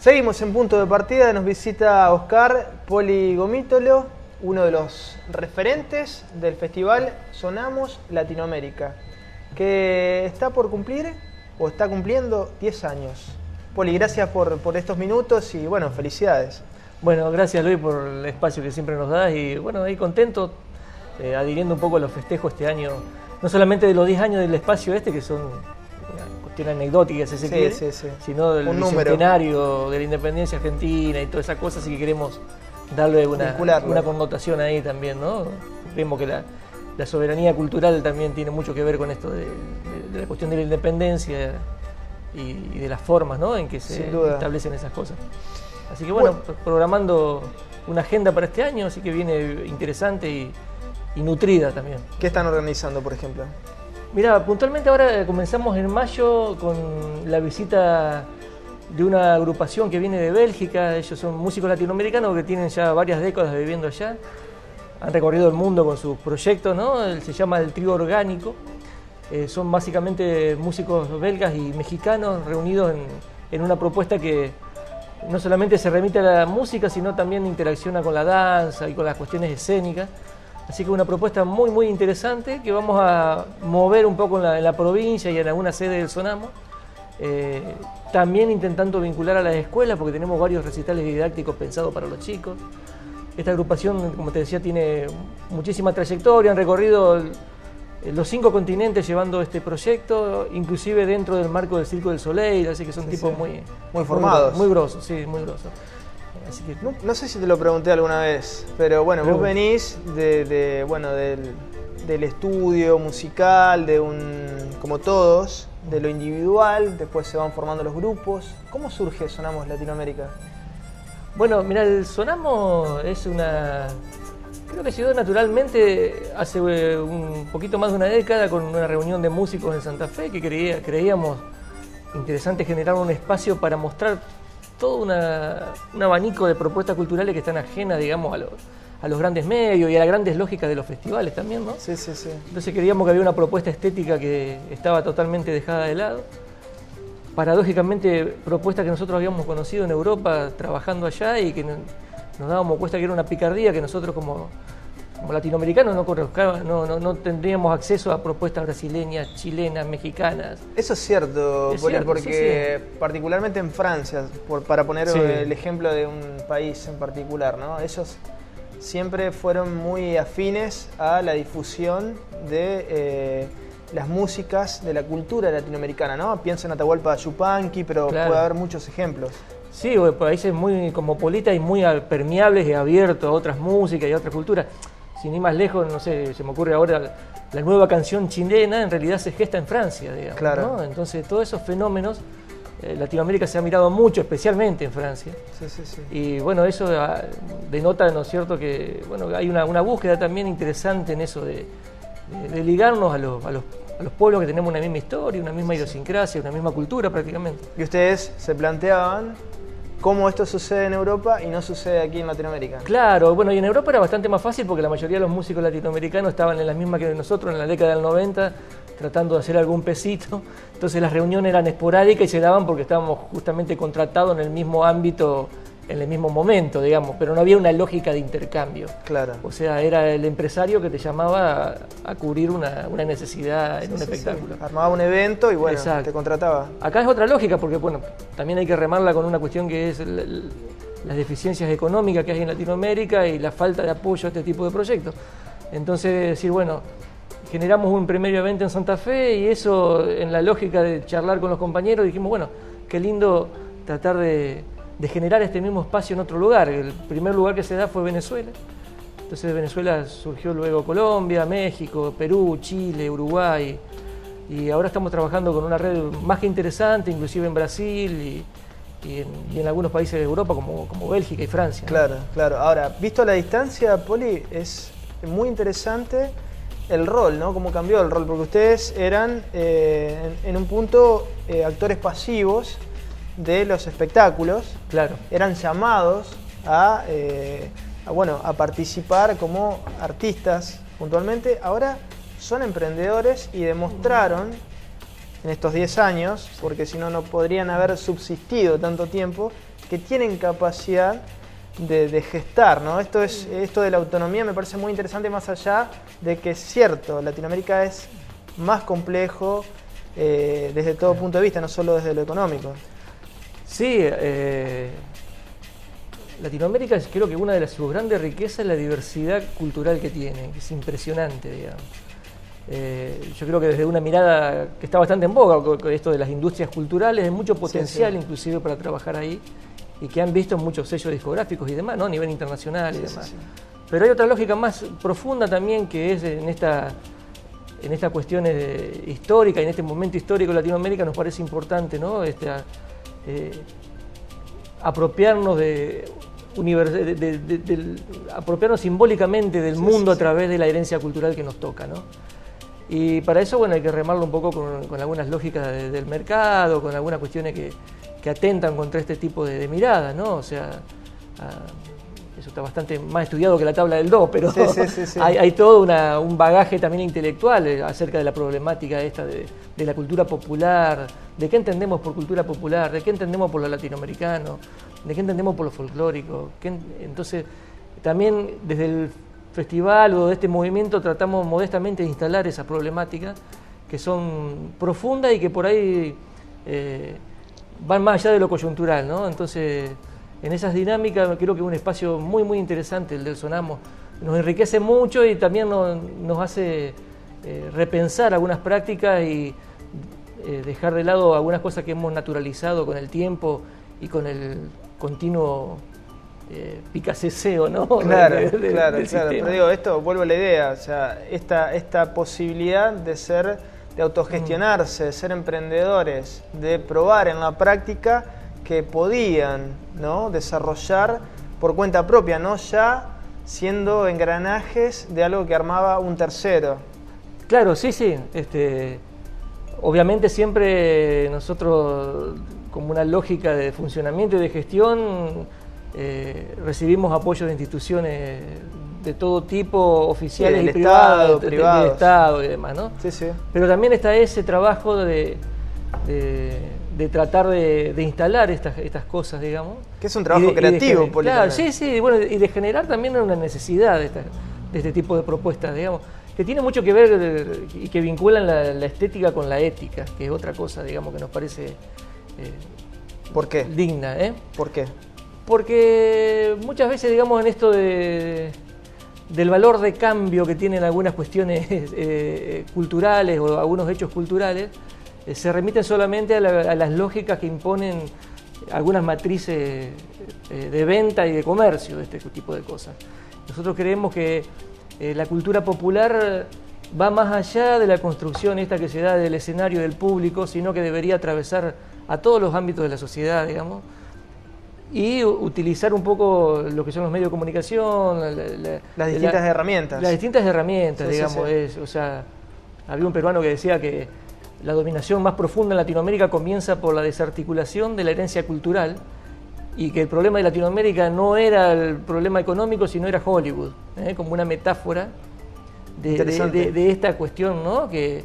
Seguimos en punto de partida, nos visita Oscar Poli Gomítolo, uno de los referentes del festival Sonamos Latinoamérica, que está por cumplir, o está cumpliendo 10 años. Poli, gracias por estos minutos y bueno, felicidades. Bueno, gracias Luis por el espacio que siempre nos das y bueno, ahí contento, adhiriendo un poco a los festejos este año, no solamente de los 10 años del espacio este, que son cuestiones anecdóticas, si se quiere, sino del bicentenario de la independencia argentina y todas esas cosas, y que queremos darle una connotación ahí también, ¿no? Vemos que la soberanía cultural también tiene mucho que ver con esto de la cuestión de la independencia y de las formas, ¿no?, en que se establecen esas cosas. Así que bueno, programando una agenda para este año, así que viene interesante y nutrida también. ¿Qué están organizando, por ejemplo? Mira, puntualmente ahora comenzamos en mayo con la visita de una agrupación que viene de Bélgica. Ellos son músicos latinoamericanos que tienen ya varias décadas viviendo allá. Han recorrido el mundo con sus proyectos, ¿no? Se llama el Trío Orgánico. Son básicamente músicos belgas y mexicanos reunidos en una propuesta que no solamente se remite a la música, sino también interacciona con la danza y con las cuestiones escénicas. Así que una propuesta muy muy interesante que vamos a mover un poco en la provincia y en alguna sede del Sonamos. También intentando vincular a las escuelas porque tenemos varios recitales didácticos pensados para los chicos. Esta agrupación, como te decía, tiene muchísima trayectoria, han recorrido los 5 continentes llevando este proyecto, inclusive dentro del marco del Circo del Soleil, así que son tipos muy formados. Muy grosos, sí, muy grosos. Así que, no sé si te lo pregunté alguna vez, pero bueno, vos venís del estudio musical, como todos, de lo individual, después se van formando los grupos. ¿Cómo surge Sonamos Latinoamérica? Bueno, mira, el Sonamos creo que llegó naturalmente hace un poquito más de una década con una reunión de músicos en Santa Fe que creíamos interesante generar un espacio para mostrar todo un abanico de propuestas culturales que están ajenas, digamos, a los grandes medios y a las grandes lógicas de los festivales también, ¿no? Sí. Entonces creíamos que había una propuesta estética que estaba totalmente dejada de lado. Paradójicamente, propuestas que nosotros habíamos conocido en Europa trabajando allá y que nos dábamos cuenta que era una picardía que nosotros como latinoamericanos no tendríamos acceso a propuestas brasileñas, chilenas, mexicanas. Eso es cierto, porque sí. Particularmente en Francia, para poner el ejemplo de un país en particular, ¿no? Ellos siempre fueron muy afines a la difusión de las músicas de la cultura latinoamericana, ¿no? Pienso en Atahualpa Yupanqui, pero claro, puede haber muchos ejemplos. Sí, países muy cosmopolitas y muy permeables y abiertos a otras músicas y a otras culturas. Sin ir más lejos, no sé, se me ocurre ahora la nueva canción chilena, en realidad se gesta en Francia, digamos, claro, ¿no? Entonces todos esos fenómenos, Latinoamérica se ha mirado mucho, especialmente en Francia. Sí. Y bueno, eso denota, ¿no es cierto?, que bueno, hay una búsqueda también interesante en eso de ligarnos a los pueblos que tenemos una misma historia, una misma idiosincrasia, una misma cultura prácticamente. Y ustedes se planteaban cómo esto sucede en Europa y no sucede aquí en Latinoamérica. Claro, bueno, y en Europa era bastante más fácil porque la mayoría de los músicos latinoamericanos estaban en las mismas que nosotros en la década del 90, tratando de hacer algún pesito. Entonces las reuniones eran esporádicas y se daban porque estábamos justamente contratados en el mismo ámbito, en el mismo momento, digamos, pero no había una lógica de intercambio. Claro. O sea, era el empresario que te llamaba a cubrir una necesidad en un espectáculo. Sí. Armaba un evento y bueno, exacto, te contrataba. Acá es otra lógica porque bueno, también hay que remarla con una cuestión que es las deficiencias económicas que hay en Latinoamérica y la falta de apoyo a este tipo de proyectos. Entonces decir, bueno, generamos un primer evento en Santa Fe y eso en la lógica de charlar con los compañeros dijimos, bueno, qué lindo tratar de generar este mismo espacio en otro lugar. El primer lugar que se da fue Venezuela. Entonces de Venezuela surgió luego Colombia, México, Perú, Chile, Uruguay. Y ahora estamos trabajando con una red más que interesante, inclusive en Brasil y en algunos países de Europa como Bélgica y Francia, ¿no? Claro. Ahora, visto a la distancia, Poli, es muy interesante el rol, ¿no? Cómo cambió el rol, porque ustedes eran en un punto actores pasivos de los espectáculos. Claro. Eran llamados a participar como artistas puntualmente. Ahora son emprendedores y demostraron en estos 10 años, porque si no, no podrían haber subsistido tanto tiempo, que tienen capacidad de gestar, ¿no? Esto de la autonomía me parece muy interesante, más allá de que es cierto, Latinoamérica es más complejo desde todo punto de vista, no solo desde lo económico. Sí, Latinoamérica creo que una de sus grandes riquezas es la diversidad cultural que tiene, que es impresionante, digamos. Yo creo que desde una mirada que está bastante en boga, con esto de las industrias culturales, hay mucho potencial inclusive para trabajar ahí, y que han visto muchos sellos discográficos y demás, ¿no? A nivel internacional y demás. Pero hay otra lógica más profunda también, que es en esta cuestión histórica y en este momento histórico de Latinoamérica nos parece importante, ¿no? Apropiarnos apropiarnos simbólicamente del mundo a través de la herencia cultural que nos toca, ¿no? Y para eso, bueno, hay que remarlo un poco con algunas lógicas del mercado, con algunas cuestiones que atentan contra este tipo de miradas, ¿no? O sea, eso está bastante más estudiado que la tabla del Do, pero hay todo un bagaje también intelectual acerca de la problemática esta de la cultura popular, de qué entendemos por cultura popular, de qué entendemos por lo latinoamericano, de qué entendemos por lo folclórico. Entonces, también desde el festival o de este movimiento tratamos modestamente de instalar esas problemáticas que son profundas y que por ahí van más allá de lo coyuntural, ¿no? Entonces, en esas dinámicas creo que es un espacio muy, muy interesante el del Sonamos. Nos enriquece mucho y también nos hace repensar algunas prácticas y dejar de lado algunas cosas que hemos naturalizado con el tiempo y con el continuo picaceseo, ¿no? Claro. Pero digo, esto, vuelvo a la idea, o sea, esta posibilidad de autogestionarse, de ser emprendedores, de probar en la práctica que podían, ¿no?, desarrollar por cuenta propia, no ya siendo engranajes de algo que armaba un tercero. Claro, sí. Obviamente siempre nosotros, como una lógica de funcionamiento y de gestión, recibimos apoyo de instituciones de todo tipo, oficiales y privadas, del Estado y demás, ¿no? Sí. Pero también está ese trabajo de tratar de instalar estas cosas, digamos. Que es un trabajo creativo, claro, sí, bueno, y de generar también una necesidad de este tipo de propuestas, digamos, que tiene mucho que ver y que vinculan la estética con la ética, que es otra cosa, digamos, que nos parece ¿por qué? Digna, ¿Por qué? Porque muchas veces, digamos, en esto del valor de cambio que tienen algunas cuestiones culturales o algunos hechos culturales, se remiten solamente a las lógicas que imponen algunas matrices de venta y de comercio de este tipo de cosas. Nosotros creemos que la cultura popular va más allá de la construcción esta que se da del escenario del público, sino que debería atravesar a todos los ámbitos de la sociedad, digamos, y utilizar un poco lo que son los medios de comunicación, las distintas herramientas. Las distintas herramientas, digamos. Sí. O sea, había un peruano que decía que la dominación más profunda en Latinoamérica comienza por la desarticulación de la herencia cultural y que el problema de Latinoamérica no era el problema económico, sino era Hollywood, como una metáfora de esta cuestión, ¿no? que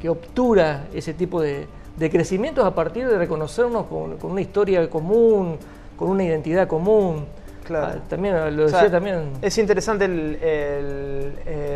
obtura ese tipo de crecimientos a partir de reconocernos con una historia común, con una identidad común. Claro. También lo decía también. Es interesante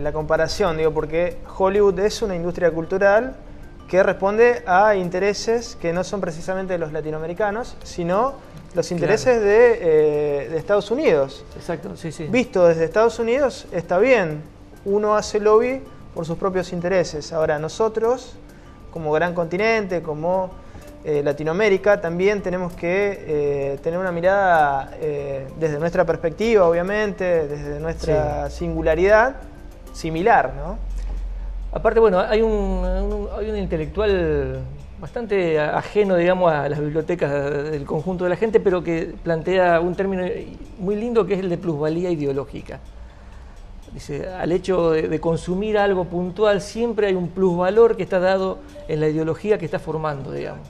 la comparación, digo, porque Hollywood es una industria cultural que responde a intereses que no son precisamente los latinoamericanos, sino los intereses de Estados Unidos. Exacto, sí. Visto desde Estados Unidos está bien, uno hace lobby por sus propios intereses. Ahora nosotros, como gran continente, como Latinoamérica, también tenemos que tener una mirada desde nuestra perspectiva, obviamente, desde nuestra singularidad, similar, ¿no? Aparte, bueno, hay un intelectual bastante ajeno, digamos, a las bibliotecas del conjunto de la gente, pero que plantea un término muy lindo que es el de plusvalía ideológica. Dice, al hecho de consumir algo puntual, siempre hay un plusvalor que está dado en la ideología que está formando, digamos.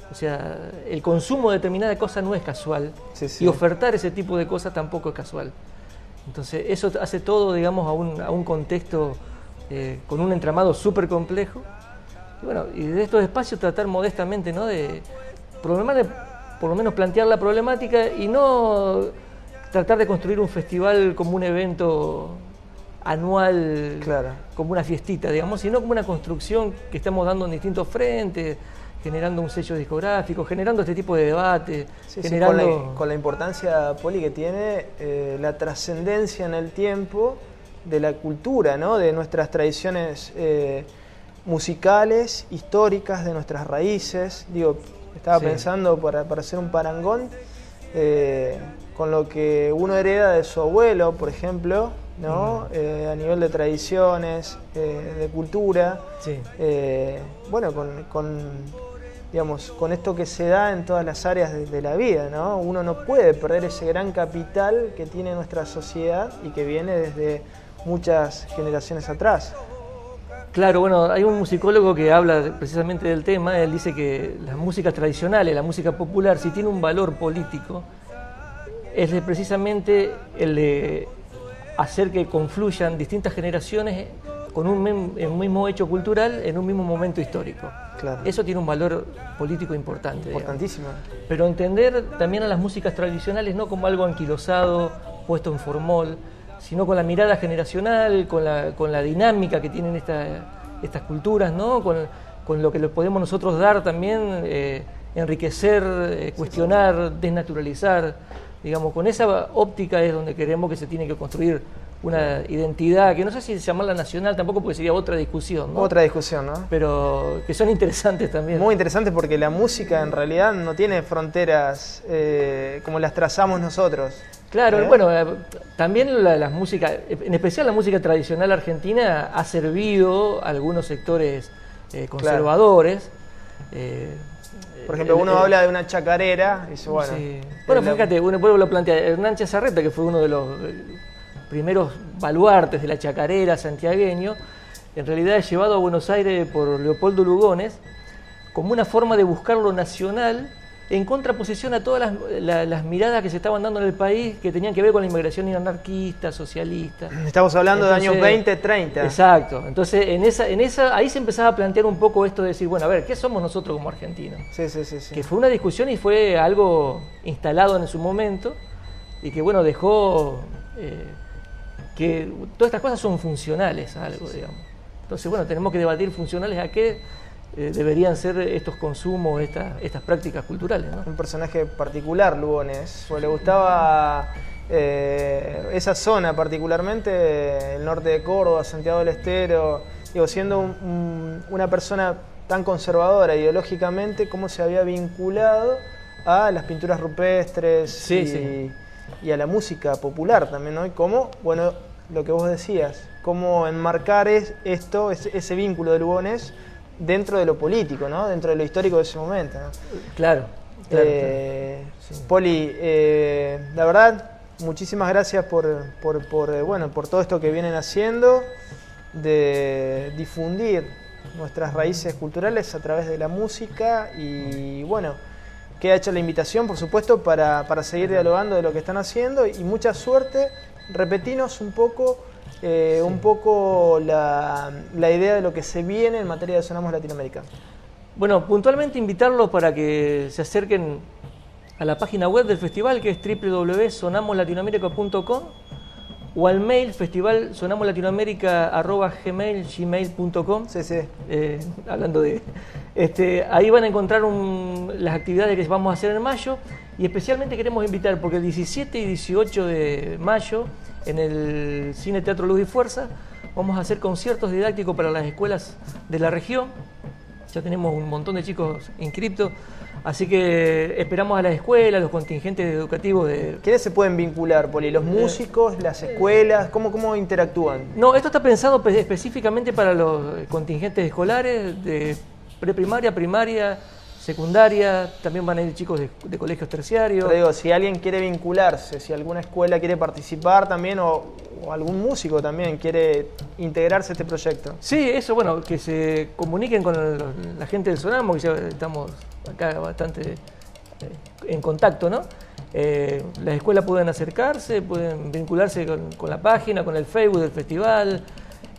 O sea, el consumo de determinada cosa no es casual, Sí. y ofertar ese tipo de cosas tampoco es casual. Entonces, eso hace todo, digamos, a un contexto con un entramado súper complejo. Y bueno, y de estos espacios tratar modestamente, ¿no?, de por lo menos plantear la problemática y no tratar de construir un festival como un evento anual, Claro. como una fiestita, digamos, sino como una construcción que estamos dando en distintos frentes, generando un sello discográfico, generando este tipo de debate, Sí, generando... con la importancia, Poli, que tiene la trascendencia en el tiempo de la cultura, ¿no? De nuestras tradiciones musicales, históricas, de nuestras raíces. Digo, estaba pensando para hacer un parangón con lo que uno hereda de su abuelo, por ejemplo, ¿no? A nivel de tradiciones, de cultura. Sí. Bueno, digamos, con esto que se da en todas las áreas de la vida, ¿no? Uno no puede perder ese gran capital que tiene nuestra sociedad y que viene desde muchas generaciones atrás. Claro, bueno, hay un musicólogo que habla precisamente del tema. Él dice que las músicas tradicionales, la música popular, si tiene un valor político, es precisamente el de hacer que confluyan distintas generaciones con un mismo hecho cultural en un mismo momento histórico. Claro. Eso tiene un valor político importante. Importantísimo. Digamos. Pero entender también a las músicas tradicionales no como algo anquilosado, puesto en formol, sino con la mirada generacional, con la dinámica que tienen estas culturas, ¿no? Con lo que le podemos nosotros dar también, enriquecer, cuestionar, desnaturalizar. Digamos, con esa óptica es donde queremos que se tiene que construir una identidad, que no sé si llamarla nacional tampoco, porque sería otra discusión, ¿no? Otra discusión, ¿no? Pero que son interesantes también. Muy interesantes porque la música en realidad no tiene fronteras como las trazamos nosotros. Claro, bueno, también las músicas, en especial la música tradicional argentina, ha servido a algunos sectores conservadores. Por ejemplo, uno habla de una chacarera y dice, bueno... Sí. Bueno, fíjate, uno puede lo plantea, Hernán Chazarreta, que fue uno de los primeros baluartes de la chacarera santiagueño, en realidad es llevado a Buenos Aires por Leopoldo Lugones como una forma de buscar lo nacional en contraposición a todas las miradas que se estaban dando en el país que tenían que ver con la inmigración anarquista, socialista. Estamos hablando de años 20, 30. Exacto. Entonces, ahí se empezaba a plantear un poco esto de decir, bueno, a ver, ¿qué somos nosotros como argentinos? Sí. Que fue una discusión y fue algo instalado en su momento y que, bueno, dejó que todas estas cosas son funcionales a algo, digamos. Entonces, bueno, tenemos que debatir funcionales a qué deberían ser estos consumos, estas prácticas culturales, ¿no? Un personaje particular, Lugones, pues le gustaba esa zona particularmente, el norte de Córdoba, Santiago del Estero, digo, siendo una persona tan conservadora ideológicamente, cómo se había vinculado a las pinturas rupestres y a la música popular también, ¿no? Y cómo, bueno, lo que vos decías, cómo enmarcar ese vínculo de Lugones dentro de lo político, ¿no? Dentro de lo histórico de ese momento, ¿no? Claro. Sí. Poli, la verdad, muchísimas gracias por todo esto que vienen haciendo, de difundir nuestras raíces culturales a través de la música y bueno, queda hecha la invitación, por supuesto, para seguir dialogando de lo que están haciendo y mucha suerte. Repetinos un poco la idea de lo que se viene en materia de Sonamos Latinoamérica. Bueno, puntualmente invitarlos para que se acerquen a la página web del festival, que es www.sonamoslatinoamerica.com, o al mail festivalsonamoslatinoamerica@gmail.com. Sí. Hablando de... ahí van a encontrar las actividades que vamos a hacer en mayo, y especialmente queremos invitar, porque el 17 y 18 de mayo, en el Cine Teatro Luz y Fuerza, vamos a hacer conciertos didácticos para las escuelas de la región. Ya tenemos un montón de chicos inscriptos, así que esperamos a las escuelas, los contingentes educativos de... ¿Quiénes se pueden vincular, Poli? ¿Los músicos, las escuelas? ¿Cómo interactúan? No, esto está pensado específicamente para los contingentes escolares de preprimaria, primaria, secundaria, también van a ir chicos de colegios terciarios. Pero digo, si alguien quiere vincularse, si alguna escuela quiere participar también o algún músico también quiere integrarse a este proyecto. Sí, eso, bueno, que se comuniquen con la gente del Sonamo, que ya estamos acá bastante en contacto, ¿no? Las escuelas pueden acercarse, pueden vincularse con la página, con el Facebook del festival.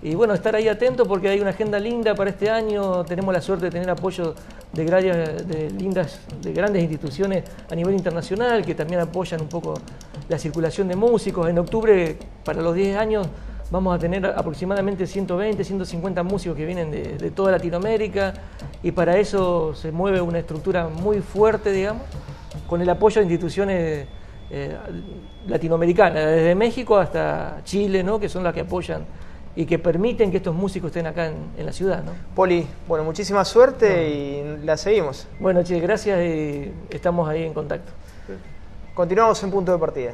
Y bueno, estar ahí atento porque hay una agenda linda para este año. Tenemos la suerte de tener apoyo de grandes instituciones a nivel internacional que también apoyan un poco la circulación de músicos. En octubre, para los 10 años, vamos a tener aproximadamente 120, 150 músicos que vienen de toda Latinoamérica, y para eso se mueve una estructura muy fuerte, digamos, con el apoyo de instituciones latinoamericanas, desde México hasta Chile, ¿no? Que son las que apoyan y que permiten que estos músicos estén acá en la ciudad, ¿no? Poli, bueno, muchísima suerte y la seguimos. Bueno, che, gracias y estamos ahí en contacto. Continuamos en Punto de Partida.